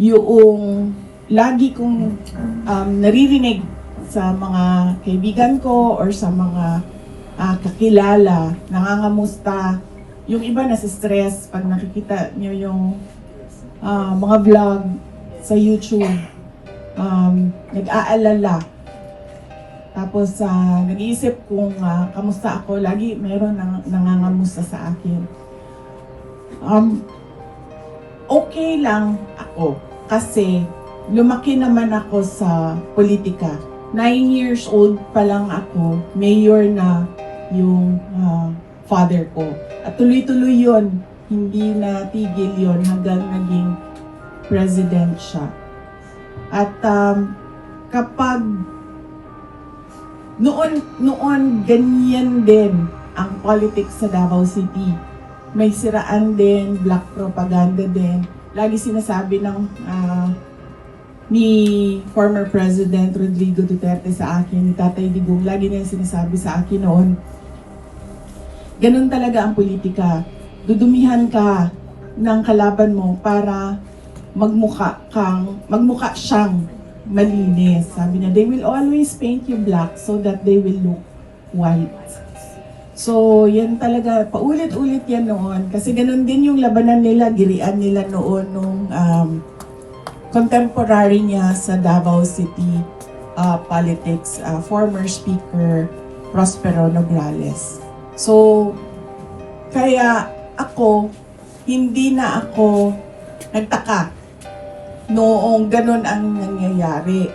yung lagi kong naririnig sa mga kaibigan ko or sa mga kakilala, nangangamusta. Yung iba nasa-stress pag nakikita nyo yung mga vlog sa YouTube. Nag-aalala. Tapos nag-iisip kung kamusta ako. Lagi mayroon nangangamusta sa akin. Okay lang ako kasi lumaki naman ako sa politika. 9 years old pa lang ako, mayor na yung father ko. At tuloy-tuloy yun, hindi na tigil yun hanggang naging president siya. At kapag noon ganyan din ang politics sa Davao City. May siraan din, black propaganda din. Lagi sinasabi ni former President Rodrigo Duterte sa akin, ni Tatay Digong, lagi niya sinasabi sa akin noon, ganun talaga ang politika. Dudumihan ka ng kalaban mo para magmukha siyang malinis. Sabi niya, they will always paint you black so that they will look white. So, yan talaga, paulit-ulit yan noon. Kasi ganun din yung labanan nila, girian nila noon nung contemporary niya sa Davao City politics, former Speaker Prospero Nograles. So, kaya ako, hindi na ako nagtaka noong ganun ang nangyayari.